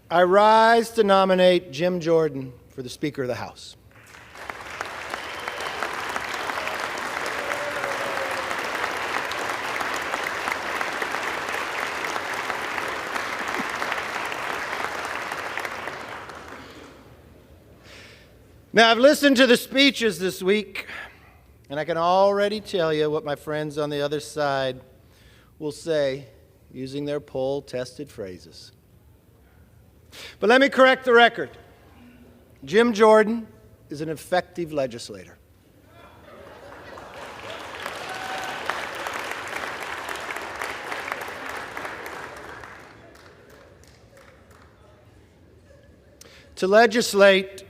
I rise to nominate Jim Jordan for the Speaker of the House. Now, I've listened to the speeches this week, and I can already tell you what my friends on the other side will say using their poll-tested phrases. But let me correct the record. Jim Jordan is an effective legislator. To legislate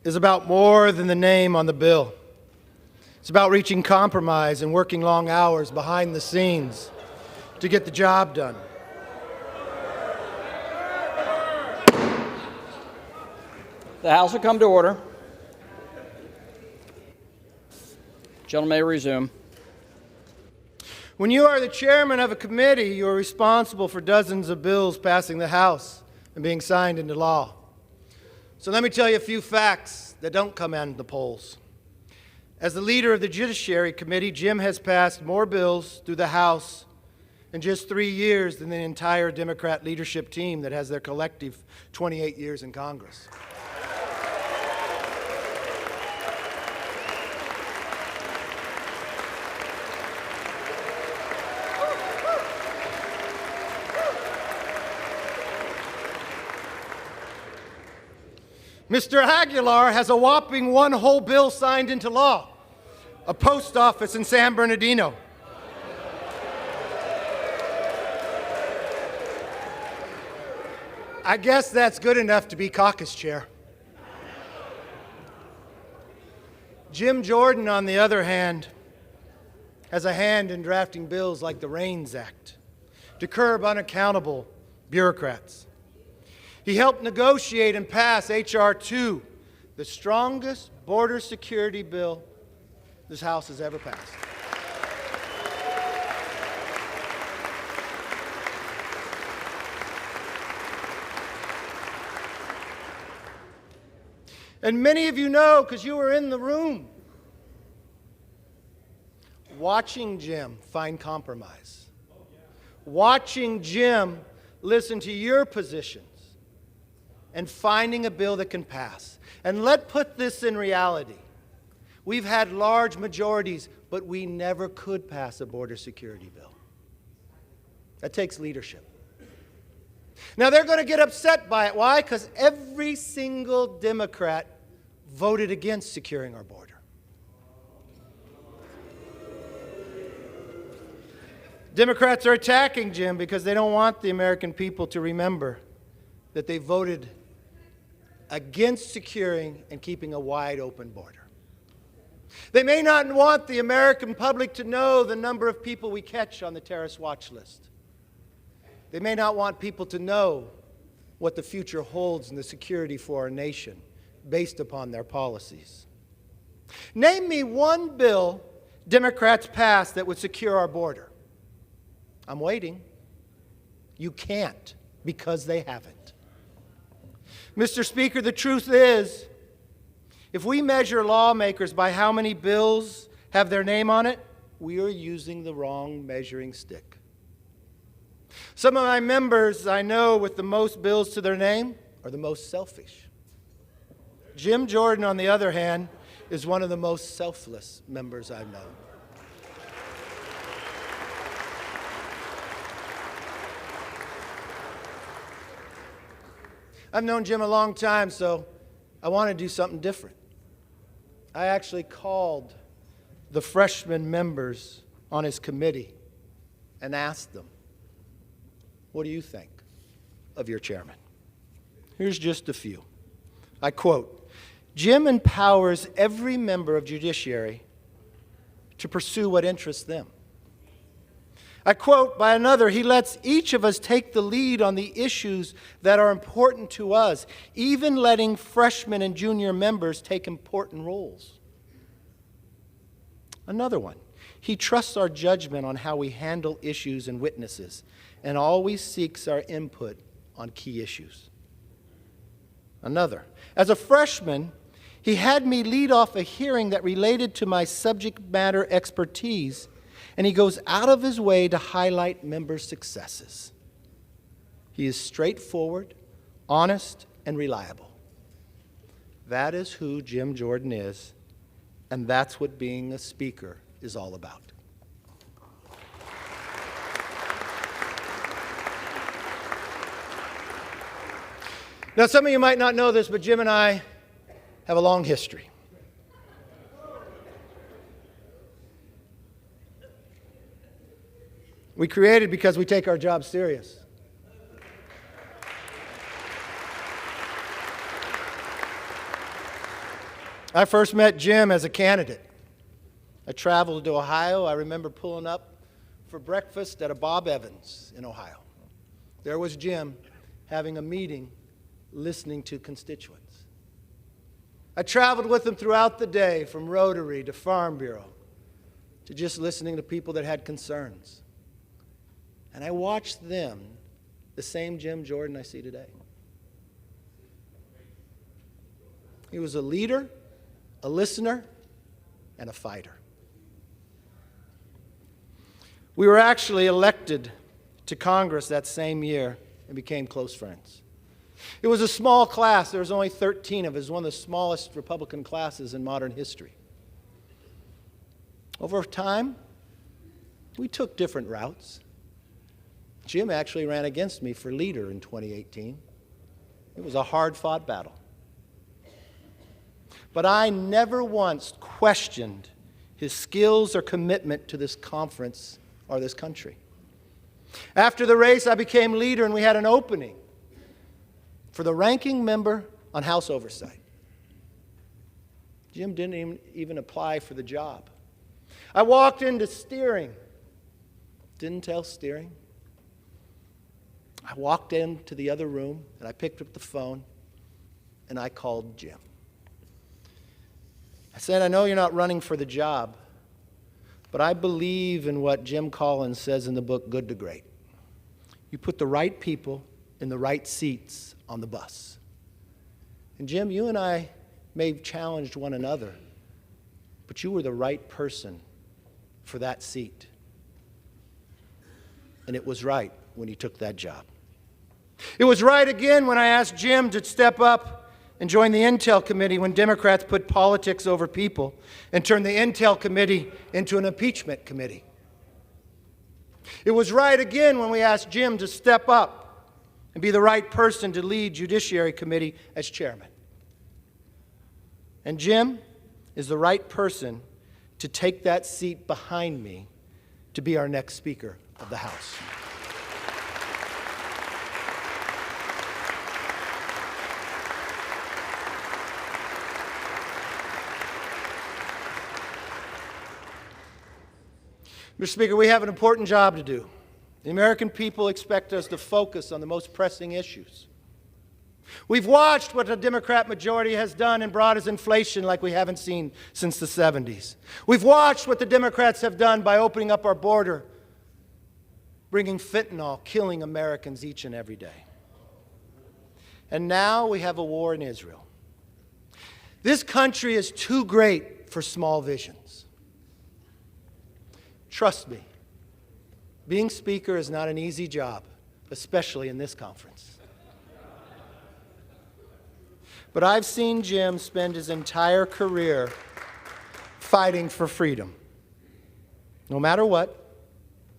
is about more than the name on the bill. It's about reaching compromise and working long hours behind the scenes to get the job done. The House will come to order. Gentlemen may resume. When you are the chairman of a committee, you are responsible for dozens of bills passing the House and being signed into law. So let me tell you a few facts that don't come out in the polls. As the leader of the Judiciary Committee, Jim has passed more bills through the House in just 3 years than the entire Democrat leadership team that has their collective 28 years in Congress. Mr. Aguilar has a whopping one whole bill signed into law, a post office in San Bernardino. I guess that's good enough to be caucus chair. Jim Jordan, on the other hand, has a hand in drafting bills like the REINS Act to curb unaccountable bureaucrats. He helped negotiate and pass H.R. 2, the strongest border security bill this House has ever passed. And many of you know, because you were in the room, watching Jim find compromise, watching Jim listen to your positions, and finding a bill that can pass. And let's put this in reality. We've had large majorities, but we never could pass a border security bill. That takes leadership. Now, they're going to get upset by it. Why? Because every single Democrat voted against securing our border. Democrats are attacking Jim because they don't want the American people to remember that they voted against securing and keeping a wide open border. They may not want the American public to know the number of people we catch on the terrorist watch list. They may not want people to know what the future holds in the security for our nation based upon their policies. Name me one bill Democrats passed that would secure our border. I'm waiting. You can't, because they haven't. Mr. Speaker, the truth is, if we measure lawmakers by how many bills have their name on it, we are using the wrong measuring stick. Some of my members I know with the most bills to their name are the most selfish. Jim Jordan, on the other hand, is one of the most selfless members I've known. I've known Jim a long time, so I want to do something different. I actually called the freshman members on his committee and asked them, what do you think of your chairman? Here's just a few. I quote, Jim empowers every member of judiciary to pursue what interests them. I quote by another, he lets each of us take the lead on the issues that are important to us, even letting freshmen and junior members take important roles. Another one, he trusts our judgment on how we handle issues and witnesses, and always seeks our input on key issues. Another, as a freshman, he had me lead off a hearing that related to my subject matter expertise, and he goes out of his way to highlight member successes. He is straightforward, honest, and reliable. That is who Jim Jordan is, and that's what being a speaker is all about. Now, some of you might not know this, but Jim and I have a long history. We created because we take our job serious. I first met Jim as a candidate. I traveled to Ohio. I remember pulling up for breakfast at a Bob Evans in Ohio. There was Jim having a meeting, listening to constituents. I traveled with him throughout the day, from Rotary to Farm Bureau, to just listening to people that had concerns. And I watched them, the same Jim Jordan I see today. He was a leader, a listener, and a fighter. We were actually elected to Congress that same year and became close friends. It was a small class. There was only 13 of us. It was one of the smallest Republican classes in modern history. Over time, we took different routes. Jim actually ran against me for leader in 2018. It was a hard-fought battle. But I never once questioned his skills or commitment to this conference or this country. After the race, I became leader, and we had an opening for the ranking member on House Oversight. Jim didn't even apply for the job. I walked into steering. Didn't tell steering. I walked into the other room, and I picked up the phone, and I called Jim. I said, I know you're not running for the job, but I believe in what Jim Collins says in the book, Good to Great. You put the right people in the right seats on the bus. And Jim, you and I may have challenged one another, but you were the right person for that seat. And it was right when you took that job. It was right again when I asked Jim to step up and join the Intel Committee when Democrats put politics over people and turned the Intel Committee into an impeachment committee. It was right again when we asked Jim to step up and be the right person to lead Judiciary Committee as chairman. And Jim is the right person to take that seat behind me to be our next Speaker of the House. Mr. Speaker, we have an important job to do. The American people expect us to focus on the most pressing issues. We've watched what the Democrat majority has done and brought us inflation like we haven't seen since the 70s. We've watched what the Democrats have done by opening up our border, bringing fentanyl, killing Americans each and every day. And now we have a war in Israel. This country is too great for small visions. Trust me, being Speaker is not an easy job, especially in this conference. But I've seen Jim spend his entire career fighting for freedom, no matter what,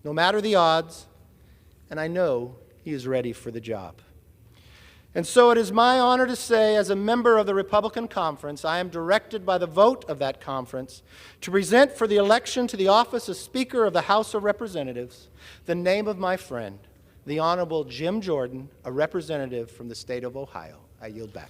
no matter the odds, and I know he is ready for the job. And so it is my honor to say, as a member of the Republican Conference, I am directed by the vote of that conference to present for the election to the office of Speaker of the House of Representatives the name of my friend, the Honorable Jim Jordan, a representative from the state of Ohio. I yield back.